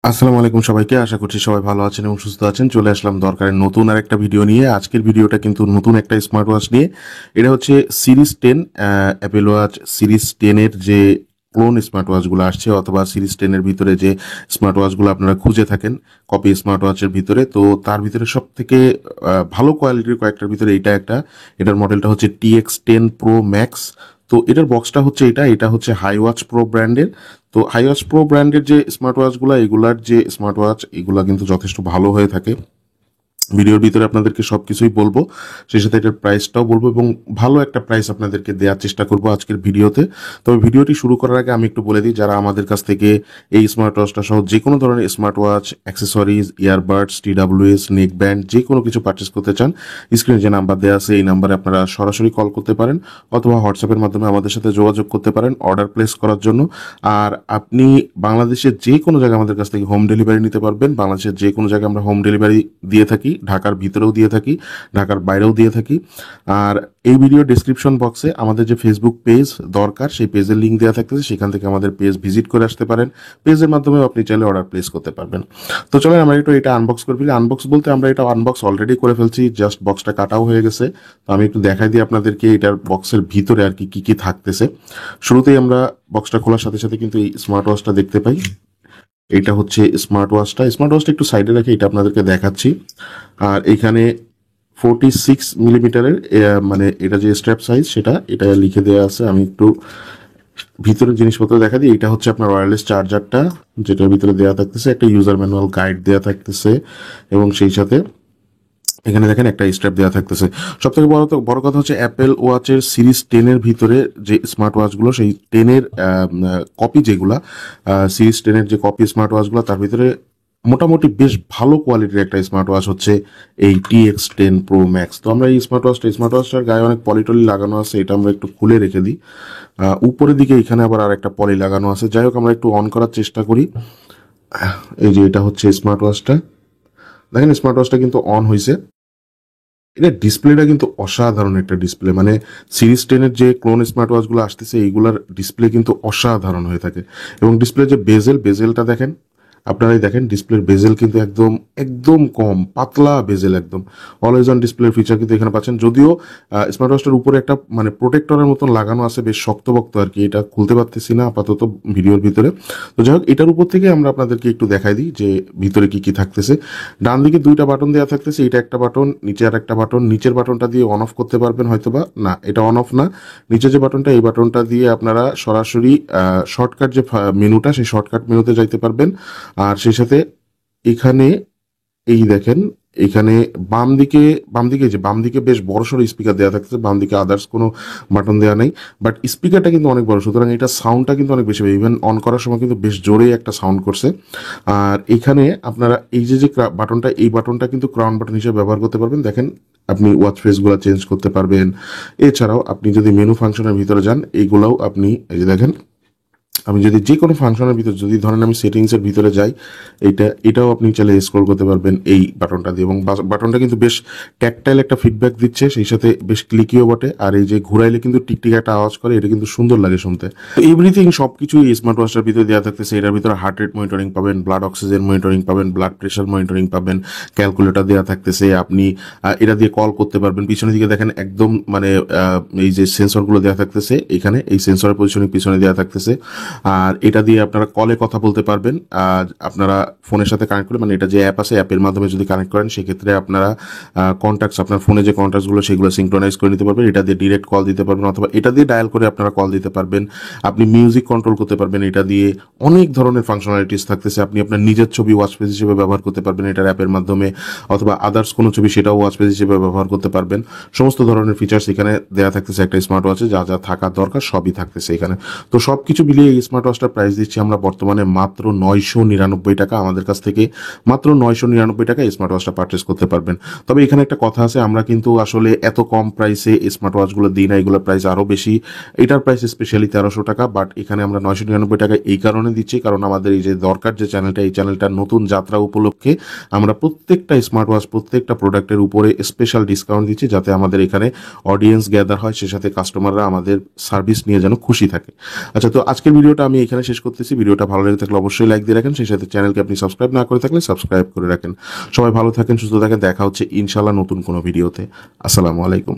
আসসালামু আলাইকুম সবাইকে। আশা করছি সবাই ভালো আছেন এবং সুস্থ আছেন। চলে আসলাম দরকারের নতুন আরেকটা ভিডিও নিয়ে। আজকের ভিডিওটা কিন্তু নতুন একটা স্মার্ট ওয়াচ নিয়ে। এটা হচ্ছে সিরিজ 10, অ্যাপেল ওয়াচ সিরিজ 10 এর যে ক্লোন স্মার্ট ওয়াচগুলো আসছে, অথবা সিরিজ 10 এর ভিতরে যে স্মার্ট ওয়াচগুলো আপনারা খুঁজে থাকেন কপি স্মার্ট ওয়াচের ভিতরে, তো তার ভিতরে সব থেকে ভালো কোয়ালিটির কয়েকটার ভিতরে এটা একটা। এটার মডেলটা হচ্ছে TX10 Pro Max। তো এটার বক্সটা হচ্ছে এটা হচ্ছে হাই ওয়াচ প্রো ব্র্যান্ডের। তো হাইওয়াচ প্রো ব্র্যান্ডের যে স্মার্ট ওয়াচগুলো, এগুলার যে স্মার্ট ওয়াচ এগুলা কিন্তু যথেষ্ট ভালো হয়ে থাকে। ভিডিওর ভিতরে আপনাদেরকে সবকিছুই বলবো, সেই সাথে এটার প্রাইসটাও বলবো এবং ভালো একটা প্রাইস আপনাদেরকে দেওয়ার চেষ্টা করব আজকের ভিডিওতে। তবে ভিডিওটি শুরু করার আগে আমি একটু বলে দিই, যারা আমাদের কাছ থেকে এই স্মার্ট ওয়াচটা সহ যে কোনো ধরনের smart watch, accessories, earbuds, TWS, neck band যে কোনো কিছু পারচেস করতে চান, স্ক্রিনে যে নাম্বার দেওয়া আছে এই নাম্বারে আপনারা সরাসরি কল করতে পারেন অথবা হোয়াটসঅ্যাপের মাধ্যমে আমাদের সাথে যোগাযোগ করতে পারেন অর্ডার প্লেস করার জন্য। আর আপনি বাংলাদেশের যে কোনো জায়গায় আমাদের কাছ থেকে হোম ডেলিভারি নিতে পারবেন। বাংলাদেশের যে কোনো জায়গায় আমরা হোম ডেলিভারি দিয়ে থাকি, ঢাকার ভিতরেও দিয়ে থাকি, ঢাকার বাইরেও দিয়ে থাকি। আর এই ভিডিও ডিসক্রিপশন বক্সে আমাদের যে ফেসবুক পেজ দরকার, সেই পেজের লিঙ্ক দেওয়া থাকতেছে, সেখান থেকে আমাদের পেজ ভিজিট করে আসতে পারেন। পেজের মাধ্যমে আপনি চাইলে অর্ডার প্লেস করতে পারবেন। তো চলেন আমরা একটু এটা আনবক্স করে ফেলি। আনবক্স বলতে আমরা এটা আনবক্স অলরেডি করে ফেলছি, জাস্ট বক্সটা কাটাও হয়ে গেছে। তো আমি একটু দেখাই দিই আপনাদেরকে এটার বক্সের ভিতরে আর কি কি থাকতেছে। শুরুতেই আমরা বক্সটা খোলার সাথে সাথে কিন্তু এই স্মার্ট ওয়াচটা দেখতে পাই। এটা হচ্ছে স্মার্ট ওয়াচটা একটু সাইডে রেখে এটা আপনাদেরকে দেখাচ্ছি। আর এখানে 46 মিলিমিটারের মানে এটা যে স্ট্র্যাপ সাইজ এটা লিখে দেওয়া আছে। আমি একটু ভিতরের জিনিসপত্র দেখা দিই। এটা হচ্ছে আপনার ওয়্যারলেস চার্জারটা, যেটার ভিতরে দেওয়া থাকতেছে, একটা ইউজার ম্যানুয়াল গাইড দেওয়া থাকতেছে এবং সেই সাথে এখানে দেখেন একটা স্ট্র্যাপ দেওয়া থাকতেছে। সব থেকে বড় কথা হচ্ছে অ্যাপেল ওয়াচের সিরিজ 10 এর ভিতরে যে স্মার্ট ওয়াচগুলো, সেই 10 এর কপি যেগুলা, সিরিজ 10 এর যে কপি স্মার্ট ওয়াচগুলো, তার ভিতরে মোটামুটি বেশ ভালো কোয়ালিটির একটা স্মার্ট ওয়াচ হচ্ছে এই TX10 Pro Max। তো আমরা এই স্মার্ট ওয়াচটার গায়ে অনেক পলিটলি লাগানো আছে, এটা আমরা একটু খুলে রেখে দিই। উপরের দিকে এখানে আবার আর একটা পলি লাগানো আছে। যাই হোক, আমরা একটু অন করার চেষ্টা করি। এই যে এটা হচ্ছে স্মার্ট ওয়াচটা, দেখেন স্মার্ট ওয়াচটা কিন্তু অন হয়েছে। এটা ডিসপ্লেটা কিন্তু অসাধারণ একটা ডিসপ্লে, মানে সিরিজ 10 এর যে ক্লোন স্মার্ট ওয়াচগুলো আসতেছে এইগুলার ডিসপ্লে কিন্তু অসাধারণ হয়ে থাকে। এবং ডিসপ্লে যে বেজেলটা দেখেন, আপনারাই দেখেন ডিসপ্লের বেজেল কিন্তু একদম একদম কম পাতলা বেজেল, একদম অলওয়েজ অন ডিসপ্লের ফিচার কিন্তু এখানে পাচ্ছেন। যদিও স্মার্ট ওয়াচটার উপরে একটা মানে প্রোটেক্টরের মতন লাগানো আছে, বেশ শক্তপোক্ত আর কি। এটা খুলতে পারতেছি না আপাতত ভিডিওর ভিতরে। তো যাই হোক, এটার উপর থেকে আমরা আপনাদেরকে একটু দেখাই দিই যে ভিতরে কি কি থাকতেছে। ডান দিকে দুইটা বাটন দেওয়া থাকতেছে, এটা একটা বাটন, নিচে আর একটা বাটন। নিচের বাটনটা দিয়ে অন অফ করতে পারবেন হয়তোবা, না এটা অন অফ না। নিচে যে বাটনটা, এই বাটনটা দিয়ে আপনারা সরাসরি শর্টকাট যে মেনুটা, সেই শর্টকাট মেনুতে যাইতে পারবেন। আর সেই সাথে এখানে এই দেখেন, এখানে বাম দিকে বেশ বড় সড়ো স্পিকার দেওয়া থাকছে। বাম দিকে আদার্স কোনো বাটন দেওয়া নেই, বাট স্পিকারটা কিন্তু অনেক বড়, সুতরাং এটা সাউন্ডটা কিন্তু অনেক বেশি হবে। ইভেন অন করার সময় কিন্তু বেশ জোরে একটা সাউন্ড করছে। আর এখানে আপনারা এই যে বাটনটা, এই বাটনটা কিন্তু ক্রাউন বাটন হিসেবে ব্যবহার করতে পারবেন। দেখেন আপনি ওয়াচ ফেসগুলো চেঞ্জ করতে পারবেন। এছাড়াও আপনি যদি মেনু ফাংশনের ভিতরে যান, এইগুলাও আপনি এই যে দেখেন, আমি যদি যে কোনো ফাংশনের ভিতরে, যদি ধরেন আমি সেটিংসের ভিতরে যাই, এটাও আপনি চাইলে স্ক্রল করতে পারবেন এই বাটনটা দিয়ে। এবং বাটনটা কিন্তু বেশ ট্যাকটাইল একটা ফিডব্যাক দিচ্ছে, সেই সাথে বেশ ক্লিকিও বটে। আর এই যে ঘুরাইলে কিন্তু টিকটিক একটা আওয়াজ করে, এটা কিন্তু সুন্দর লাগে শুনতে। তো এভরিথিং সবকিছু এই স্মার্ট ওয়াচটার ভিতরে দেওয়া থাকতেছে। এটার ভিতরে হার্ট রেট মনিটরিং পাবেন, ব্লাড অক্সিজেন মনিটরিং পাবেন, ব্লাড প্রেশার মনিটরিং পাবেন, ক্যালকুলেটর দেওয়া থাকতেছে। আপনি এটা দিয়ে কল করতে পারবেন। পিছনের দিকে দেখেন একদম মানে এই যে সেন্সরগুলো দেওয়া থাকতেছে, এখানে এই সেন্সরের পজিশনিং পিছনে দেওয়া থাকতেছে। আর এটা দিয়ে আপনারা কলে কথা বলতে পারবেন। আর আপনারা ফোনের সাথে কানেক্ট করে, মানে এটা যে অ্যাপ আছে, অ্যাপের মাধ্যমে যদি কানেক্ট করেন, সেক্ষেত্রে আপনারা কন্ট্যাক্টস, আপনার ফোনে যে কন্ট্যাক্টসগুলো সেগুলো সিঙ্ক্রোনাইজ করে নিতে পারবেন। এটা দিয়ে ডিরেক্ট কল দিতে পারবেন, অথবা এটা দিয়ে ডায়াল করে আপনারা কল দিতে পারবেন। আপনি মিউজিক কন্ট্রোল করতে পারবেন এটা দিয়ে। অনেক ধরনের ফাংশনালিটিস থাকতেছে। আপনি আপনার নিজের ছবি ওয়াচ পেজ হিসেবে ব্যবহার করতে পারবেন এটার অ্যাপের মাধ্যমে, অথবা আদার্স কোনো ছবি সেটাও ওয়াচ পেজ হিসেবে ব্যবহার করতে পারবেন। সমস্ত ধরনের ফিচার্স এখানে দেওয়া থাকতেছে। একটা স্মার্ট ওয়াচে যা যা থাকার দরকার সবই থাকতেছে এখানে। তো সব কিছু মিলিয়ে এই স্মার্ট ওয়াচটার প্রাইস দিচ্ছি আমরা বর্তমানে মাত্র 999 টাকা। আমাদের কাছ থেকে মাত্র 999 টাকা স্মার্ট ওয়াচটা পারচেস করতে পারবেন। তবে এখানে একটা কথা আছে, আমরা কিন্তু আসলে এত কম প্রাইসে স্মার্ট ওয়াচগুলো দিই না, এগুলোর প্রাইস আরও বেশি। এটার প্রাইস স্পেশালি 1300 টাকা, বাট এখানে আমরা 999 টাকা এই কারণে দিচ্ছি, কারণ আমাদের এই যে দরকার যে চ্যানেলটা, এই চ্যানেলটার নতুন যাত্রা উপলক্ষে আমরা প্রত্যেকটা স্মার্ট ওয়াচ, প্রত্যেকটা প্রোডাক্টের উপরে স্পেশাল ডিসকাউন্ট দিচ্ছি, যাতে আমাদের এখানে অডিয়েন্স গ্যাদার হয়, সে সাথে কাস্টমাররা আমাদের সার্ভিস নিয়ে যেন খুশি থাকে। আচ্ছা, তো আজকের ভিডিওটা আমি এখানে শেষ করতেছি। ভিডিওটা ভালো লেগে থাকলে অবশ্যই লাইক দিয়ে রাখেন, সেই সাথে চ্যানেলকে আপনি সাবস্ক্রাইব না করে থাকলে সাবস্ক্রাইব করে রাখেন। সবাই ভালো থাকেন, সুস্থ থাকেন, দেখা হচ্ছে ইনশাল্লাহ নতুন কোনো ভিডিওতে। আসসালামু আলাইকুম।